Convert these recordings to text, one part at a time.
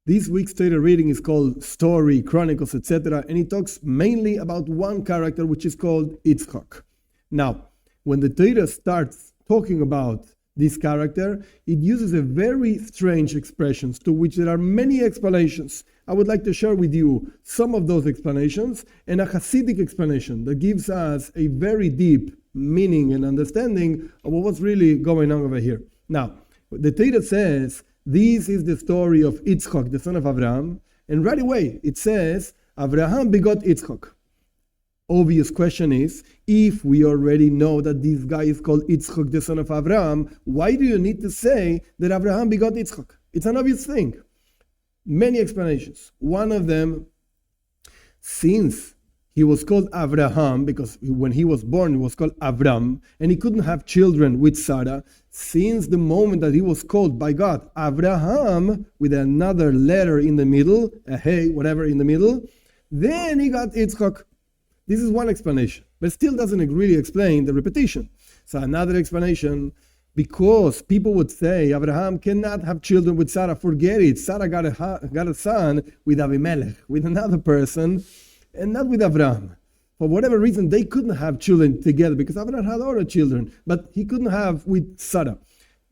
This week's Torah reading is called Story, Chronicles, etc. And it talks mainly about one character, which is called Yitzchak. Now, when the Torah starts talking about this character, it uses a very strange expressions to which there are many explanations. I would like to share with you some of those explanations and a Hasidic explanation that gives us a very deep meaning and understanding of what's really going on over here. Now, the Torah says, this is the story of Yitzchak, the son of Abraham, and right away it says, Abraham begot Yitzchak. Obvious question is, if we already know that this guy is called Yitzchak, the son of Abraham, why do you need to say that Abraham begot Yitzchak? It's an obvious thing. Many explanations. One of them, since he was called Abraham, because when he was born, he was called Abram, and he couldn't have children with Sarah, since the moment that he was called by God, Abraham, with another letter in the middle, a hey, whatever in the middle, then he got Yitzchak. This is one explanation, but still doesn't really explain the repetition. So another explanation, because people would say Abraham cannot have children with Sarah, forget it. Sarah got a son with Abimelech, with another person, and not with Abraham. For whatever reason, they couldn't have children together because Abraham had other children, but he couldn't have with Sarah.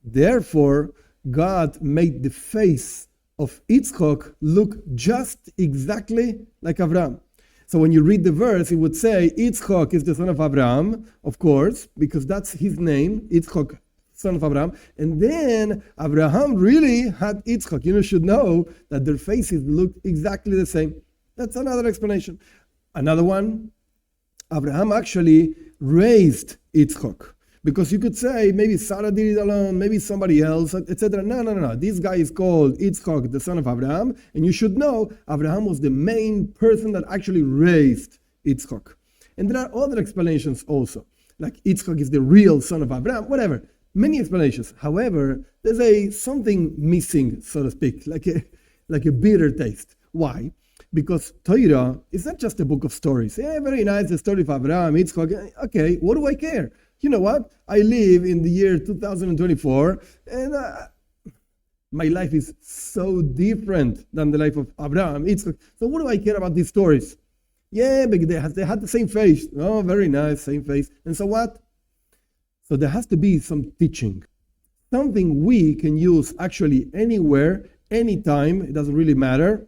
Therefore, God made the face of Yitzchak look just exactly like Abraham. So when you read the verse, it would say, Yitzchak is the son of Abraham, of course, because that's his name, Yitzchak, son of Abraham. And then Abraham really had Yitzchak. You should know that their faces look exactly the same. That's another explanation. Another one, Abraham actually raised Yitzchak. Because you could say, maybe Sarah did it alone, maybe somebody else, etc. No. This guy is called Yitzchak, the son of Abraham. And you should know, Abraham was the main person that actually raised Yitzchak. And there are other explanations also. Like Yitzchak is the real son of Abraham, whatever. Many explanations. However, there's something missing, so to speak, like a bitter taste. Why? Because Torah is not just a book of stories. Yeah, very nice, the story of Abraham, Yitzchak. Okay, what do I care? You know what? I live in the year 2024, and my life is so different than the life of Abraham, Yitzchak. So what do I care about these stories? Yeah, but they had the same face. Oh, very nice, same face. And so what? So there has to be some teaching. Something we can use actually anywhere, anytime, it doesn't really matter.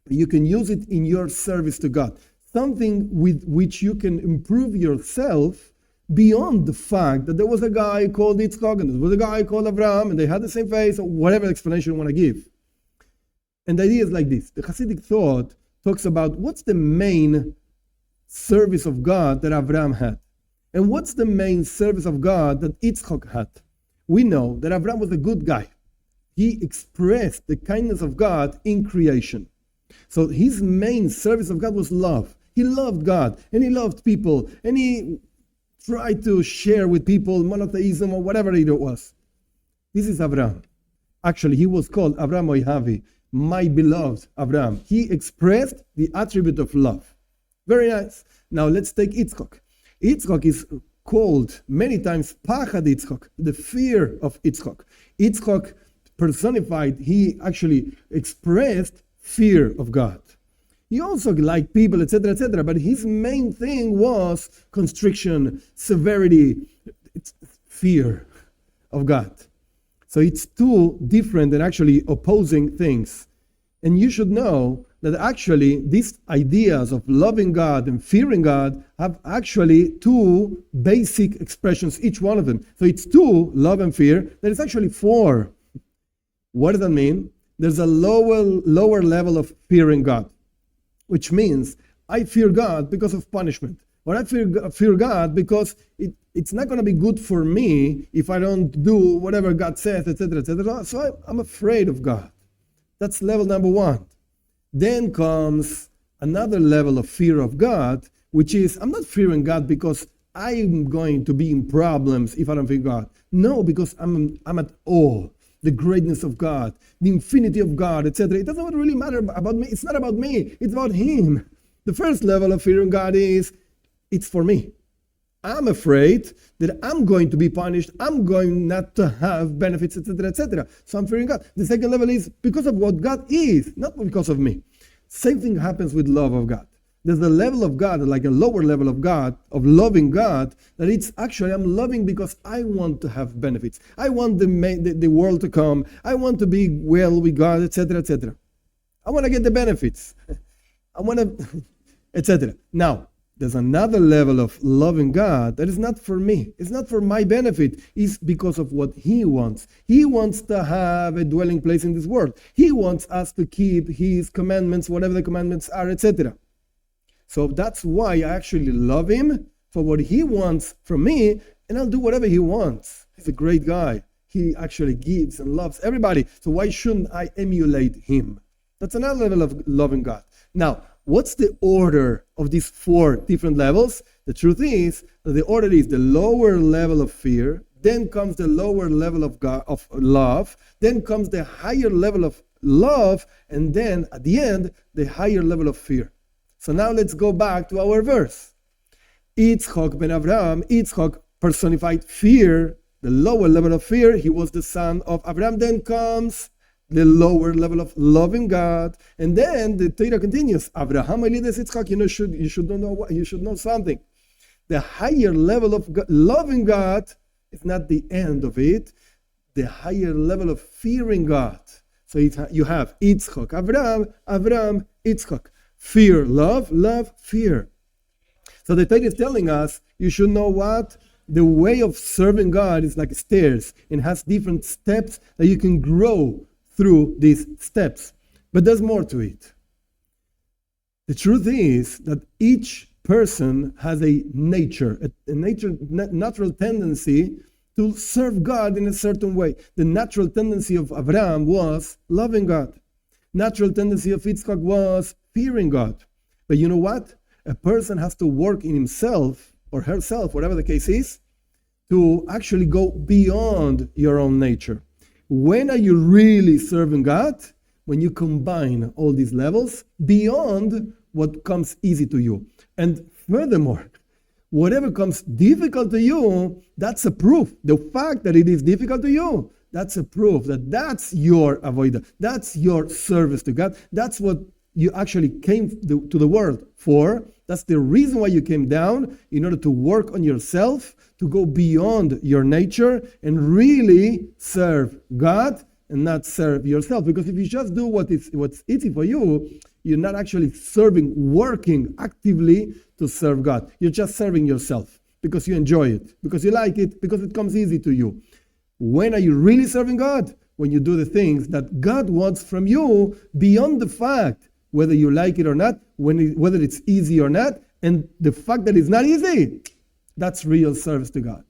You can use it in your service to God. Something with which you can improve yourself beyond the fact that there was a guy called Yitzchak and there was a guy called Abraham and they had the same face, or whatever explanation you want to give. And the idea is like this. The Hasidic thought talks about what's the main service of God that Abraham had. And what's the main service of God that Yitzchak had? We know that Abraham was a good guy. He expressed the kindness of God in creation. So his main service of God was love. He loved God and he loved people and he tried to share with people monotheism or whatever it was. This is Abraham. Actually, he was called Abraham Oihavi, my beloved Abraham. He expressed the attribute of love. Very nice. Now let's take Yitzchak. Yitzchak is called many times Pachad Yitzchak, the fear of Yitzchak. Yitzchak personified, he actually expressed fear of God. He also liked people, etc., but his main thing was constriction, severity, it's fear of God. So it's two different and actually opposing things. And you should know that actually these ideas of loving God and fearing God have actually two basic expressions, each one of them. So it's two, love and fear, that is actually four. What does that mean? There's a lower level of fearing God, which means I fear God because of punishment. Or I fear God because it's not going to be good for me if I don't do whatever God says, etc. So I'm afraid of God. That's level number one. Then comes another level of fear of God, which is I'm not fearing God because I'm going to be in problems if I don't fear God. No, because I'm at awe. The greatness of God, the infinity of God, etc. It doesn't really matter about me. It's not about me. It's about Him. The first level of fearing God is, it's for me. I'm afraid that I'm going to be punished. I'm going not to have benefits, etc., etc. So I'm fearing God. The second level is because of what God is, not because of me. Same thing happens with love of God. There's a level of God, like a lower level of God, of loving God, that it's actually I'm loving because I want to have benefits. I want the world to come. I want to be well with God, etc., etc. I want to get the benefits. I want to, etc. Now, there's another level of loving God that is not for me. It's not for my benefit. It's because of what He wants. He wants to have a dwelling place in this world. He wants us to keep His commandments, whatever the commandments are, etc. So that's why I actually love Him for what He wants from me, and I'll do whatever He wants. He's a great guy. He actually gives and loves everybody. So why shouldn't I emulate Him? That's another level of loving God. Now, what's the order of these four different levels? The truth is that the order is the lower level of fear, then comes the lower level of God, of love, then comes the higher level of love, and then at the end, the higher level of fear. So now let's go back to our verse. Yitzchok ben Avraham, Yitzchok personified fear, the lower level of fear. He was the son of Abraham. Then comes the lower level of loving God, and then the Torah continues. Abraham elides Yitzchak. You should know something. The higher level of God, loving God is not the end of it. The higher level of fearing God. So you have Yitzchak, Abraham, Yitzchak. Fear, love, fear. So the Torah is telling us you should know what? The way of serving God is like stairs. It has different steps that you can grow through these steps. But there's more to it. The truth is that each person has a nature, natural tendency to serve God in a certain way. The natural tendency of Abraham was loving God. Natural tendency of Yitzchak was fearing God. But you know what? A person has to work in himself or herself, whatever the case is, to actually go beyond your own nature. When are you really serving God? When you combine all these levels beyond what comes easy to you. And furthermore, whatever comes difficult to you, that's a proof. The fact that it is difficult to you, that's a proof that that's your avodah. That's your service to God. That's what you actually came to the world for. That's the reason why you came down, in order to work on yourself, to go beyond your nature and really serve God and not serve yourself. Because if you just do what's easy for you, you're not actually working actively to serve God. You're just serving yourself because you enjoy it, because you like it, because it comes easy to you. When are you really serving God? When you do the things that God wants from you beyond the fact whether you like it or not, whether it's easy or not, and the fact that it's not easy, that's real service to God.